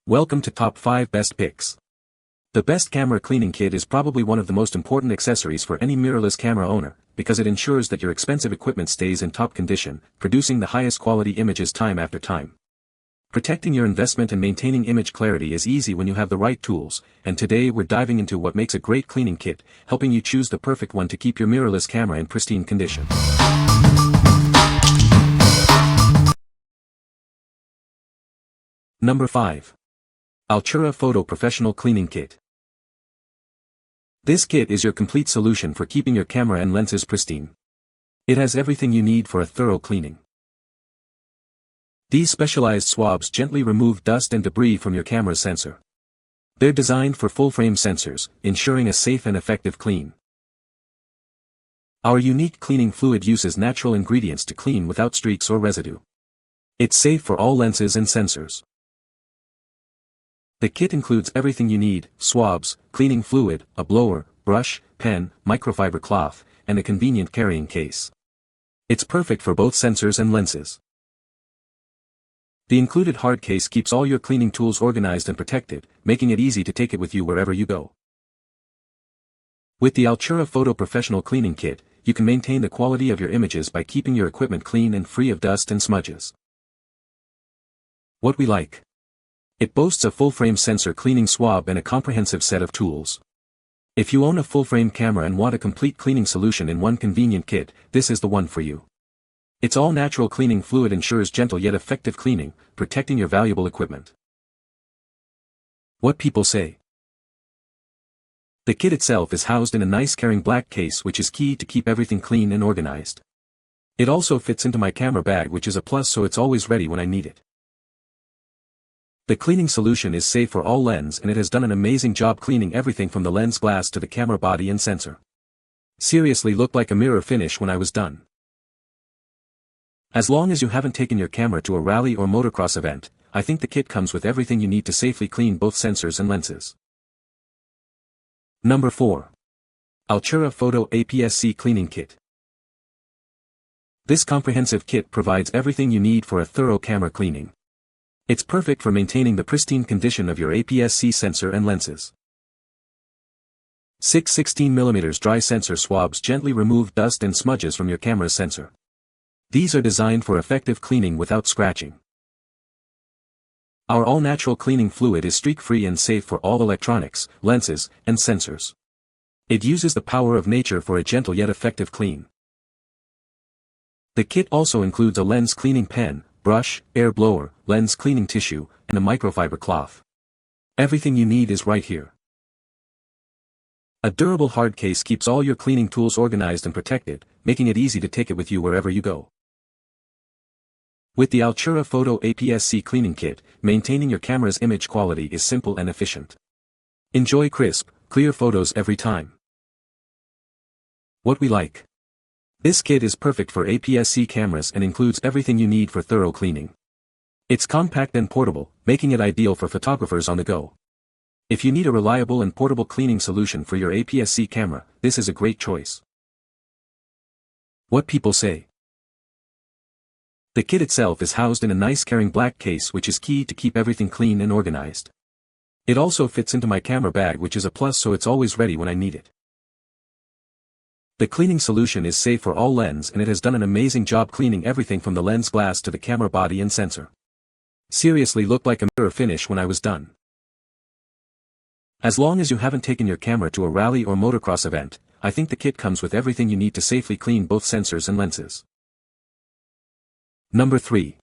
Welcome to Top 5 Best Picks. The best camera cleaning kit is probably one of the most important accessories for any mirrorless camera owner, because it ensures that your expensive equipment stays in top condition, producing the highest quality images time after time. Protecting your investment and maintaining image clarity is easy when you have the right tools, and today we're diving into what makes a great cleaning kit, helping you choose the perfect one to keep your mirrorless camera in pristine condition. Number 5. Altura Photo Professional Cleaning Kit. This kit is your complete solution for keeping your camera and lenses pristine. It has everything you need for a thorough cleaning. These specialized swabs gently remove dust and debris from your camera's sensor. They're designed for full-frame sensors, ensuring a safe and effective clean. Our unique cleaning fluid uses natural ingredients to clean without streaks or residue. It's safe for all lenses and sensors. The kit includes everything you need: swabs, cleaning fluid, a blower, brush, pen, microfiber cloth, and a convenient carrying case. It's perfect for both sensors and lenses. The included hard case keeps all your cleaning tools organized and protected, making it easy to take it with you wherever you go. With the Altura Photo Professional Cleaning Kit, you can maintain the quality of your images by keeping your equipment clean and free of dust and smudges. What we like. It boasts a full-frame sensor cleaning swab and a comprehensive set of tools. If you own a full-frame camera and want a complete cleaning solution in one convenient kit, this is the one for you. Its all-natural cleaning fluid ensures gentle yet effective cleaning, protecting your valuable equipment. What people say. The kit itself is housed in a nice carrying black case, which is key to keep everything clean and organized. It also fits into my camera bag, which is a plus, so it's always ready when I need it. The cleaning solution is safe for all lens, and it has done an amazing job cleaning everything from the lens glass to the camera body and sensor. Seriously looked like a mirror finish when I was done. As long as you haven't taken your camera to a rally or motocross event, I think the kit comes with everything you need to safely clean both sensors and lenses. Number 4. Altura Photo APS-C Cleaning Kit. This comprehensive kit provides everything you need for a thorough camera cleaning. It's perfect for maintaining the pristine condition of your APS-C sensor and lenses. 6 16mm dry sensor swabs gently remove dust and smudges from your camera's sensor. These are designed for effective cleaning without scratching. Our all-natural cleaning fluid is streak-free and safe for all electronics, lenses, and sensors. It uses the power of nature for a gentle yet effective clean. The kit also includes a lens cleaning pen, brush, air blower, lens cleaning tissue, and a microfiber cloth. Everything you need is right here. A durable hard case keeps all your cleaning tools organized and protected, making it easy to take it with you wherever you go. With the Altura Photo APS-C Cleaning Kit, maintaining your camera's image quality is simple and efficient. Enjoy crisp, clear photos every time. What we like. This kit is perfect for APS-C cameras and includes everything you need for thorough cleaning. It's compact and portable, making it ideal for photographers on the go. If you need a reliable and portable cleaning solution for your APS-C camera, this is a great choice. What people say. The kit itself is housed in a nice carrying black case, which is key to keep everything clean and organized. It also fits into my camera bag, which is a plus, so it's always ready when I need it. The cleaning solution is safe for all lens, and it has done an amazing job cleaning everything from the lens glass to the camera body and sensor. Seriously looked like a mirror finish when I was done. As long as you haven't taken your camera to a rally or motocross event, I think the kit comes with everything you need to safely clean both sensors and lenses. Number 3.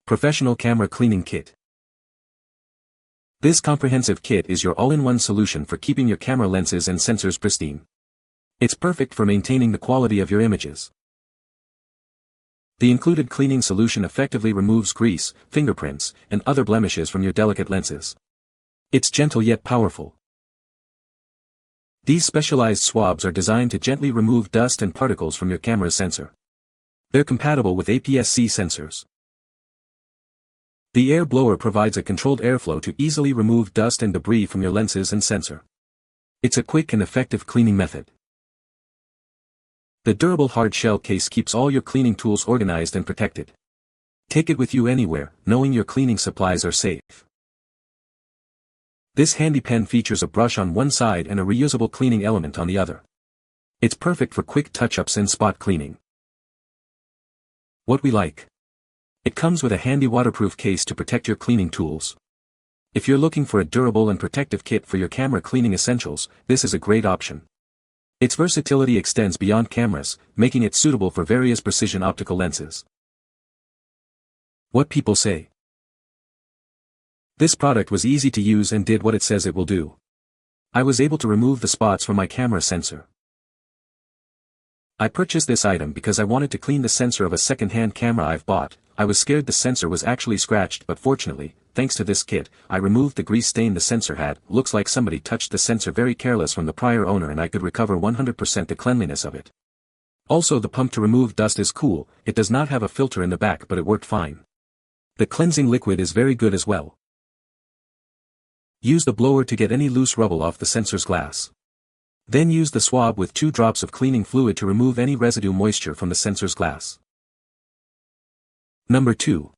Professional Camera Cleaning Kit. This comprehensive kit is your all-in-one solution for keeping your camera lenses and sensors pristine. It's perfect for maintaining the quality of your images. The included cleaning solution effectively removes grease, fingerprints, and other blemishes from your delicate lenses. It's gentle yet powerful. These specialized swabs are designed to gently remove dust and particles from your camera's sensor. They're compatible with APS-C sensors. The air blower provides a controlled airflow to easily remove dust and debris from your lenses and sensor. It's a quick and effective cleaning method. The durable hard shell case keeps all your cleaning tools organized and protected. Take it with you anywhere, knowing your cleaning supplies are safe. This handy pen features a brush on one side and a reusable cleaning element on the other. It's perfect for quick touch-ups and spot cleaning. What we like. It comes with a handy waterproof case to protect your cleaning tools. If you're looking for a durable and protective kit for your camera cleaning essentials, this is a great option. Its versatility extends beyond cameras, making it suitable for various precision optical lenses. What people say. This product was easy to use and did what it says it will do. I was able to remove the spots from my camera sensor. I purchased this item because I wanted to clean the sensor of a second-hand camera I've bought. I was scared the sensor was actually scratched, but fortunately, thanks to this kit, I removed the grease stain the sensor had. Looks like somebody touched the sensor very careless from the prior owner and I could recover 100% the cleanliness of it. Also, the pump to remove dust is cool. It does not have a filter in the back, but it worked fine. The cleansing liquid is very good as well. Use the blower to get any loose rubble off the sensor's glass. Then use the swab with 2 drops of cleaning fluid to remove any residue moisture from the sensor's glass. Number 2.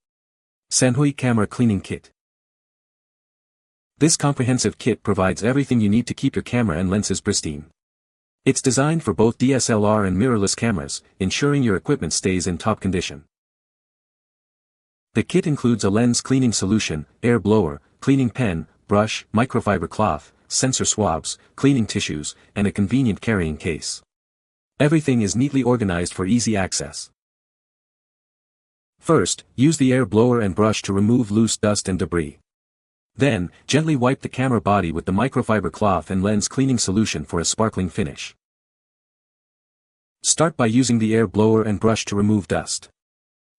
SANHOOII Camera Cleaning Kit. This comprehensive kit provides everything you need to keep your camera and lenses pristine. It's designed for both DSLR and mirrorless cameras, ensuring your equipment stays in top condition. The kit includes a lens cleaning solution, air blower, cleaning pen, brush, microfiber cloth, sensor swabs, cleaning tissues, and a convenient carrying case. Everything is neatly organized for easy access. First, use the air blower and brush to remove loose dust and debris. Then, gently wipe the camera body with the microfiber cloth and lens cleaning solution for a sparkling finish. Start by using the air blower and brush to remove dust.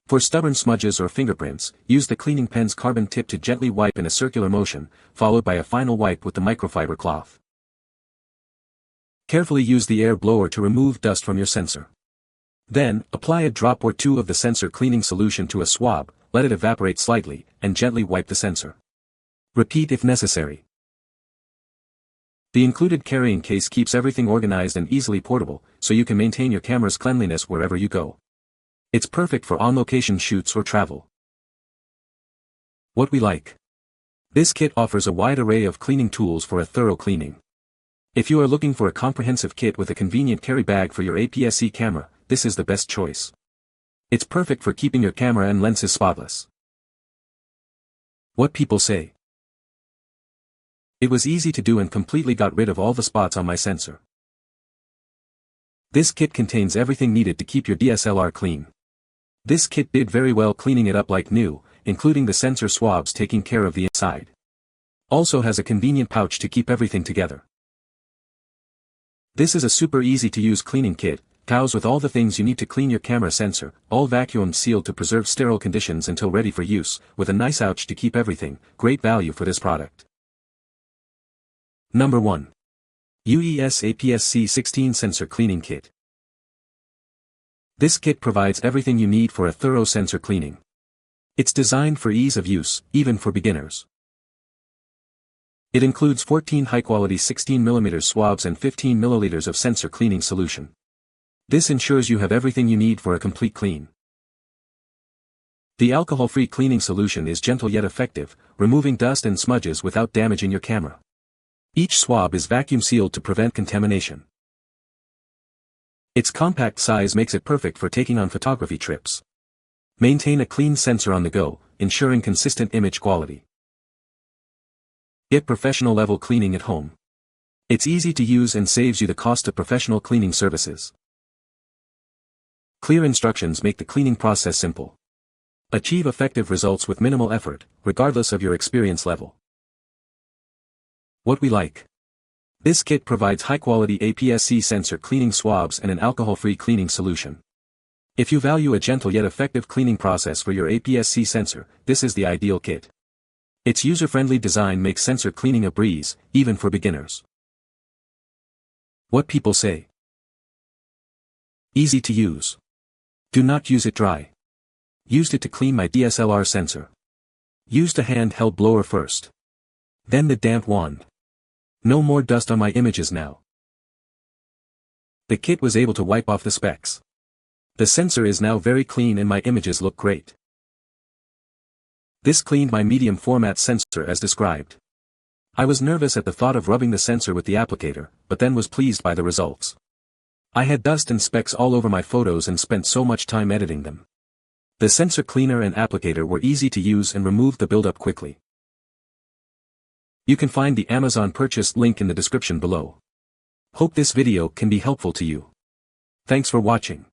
For stubborn smudges or fingerprints, use the cleaning pen's carbon tip to gently wipe in a circular motion, followed by a final wipe with the microfiber cloth. Carefully use the air blower to remove dust from your sensor. Then, apply a drop or 2 of the sensor cleaning solution to a swab, let it evaporate slightly, and gently wipe the sensor. Repeat if necessary. The included carrying case keeps everything organized and easily portable, so you can maintain your camera's cleanliness wherever you go. It's perfect for on-location shoots or travel. What we like. This kit offers a wide array of cleaning tools for a thorough cleaning. If you are looking for a comprehensive kit with a convenient carry bag for your APS-C camera, this is the best choice. It's perfect for keeping your camera and lenses spotless. What people say. It was easy to do and completely got rid of all the spots on my sensor. This kit contains everything needed to keep your DSLR clean. This kit did very well cleaning it up like new, including the sensor swabs taking care of the inside. Also has a convenient pouch to keep everything together. This is a super easy to use cleaning kit, comes with all the things you need to clean your camera sensor, all vacuum sealed to preserve sterile conditions until ready for use, with a nice pouch to keep everything. Great value for this product. Number 1. UES APS-C 16 Sensor Cleaning Kit. This kit provides everything you need for a thorough sensor cleaning. It's designed for ease of use, even for beginners. It includes 14 high-quality 16mm swabs and 15 ml of sensor cleaning solution. This ensures you have everything you need for a complete clean. The alcohol-free cleaning solution is gentle yet effective, removing dust and smudges without damaging your camera. Each swab is vacuum sealed to prevent contamination. Its compact size makes it perfect for taking on photography trips. Maintain a clean sensor on the go, ensuring consistent image quality. Get professional level cleaning at home. It's easy to use and saves you the cost of professional cleaning services. Clear instructions make the cleaning process simple. Achieve effective results with minimal effort, regardless of your experience level. What we like. This kit provides high-quality APS-C sensor cleaning swabs and an alcohol-free cleaning solution. If you value a gentle yet effective cleaning process for your APS-C sensor, this is the ideal kit. Its user-friendly design makes sensor cleaning a breeze, even for beginners. What people say. Easy to use. Do not use it dry. Used it to clean my DSLR sensor. Used a handheld blower first. Then the damp wand. No more dust on my images now. The kit was able to wipe off the specks. The sensor is now very clean and my images look great. This cleaned my medium format sensor as described. I was nervous at the thought of rubbing the sensor with the applicator, but then was pleased by the results. I had dust and specks all over my photos and spent so much time editing them. The sensor cleaner and applicator were easy to use and removed the buildup quickly. You can find the Amazon purchase link in the description below. Hope this video can be helpful to you. Thanks for watching.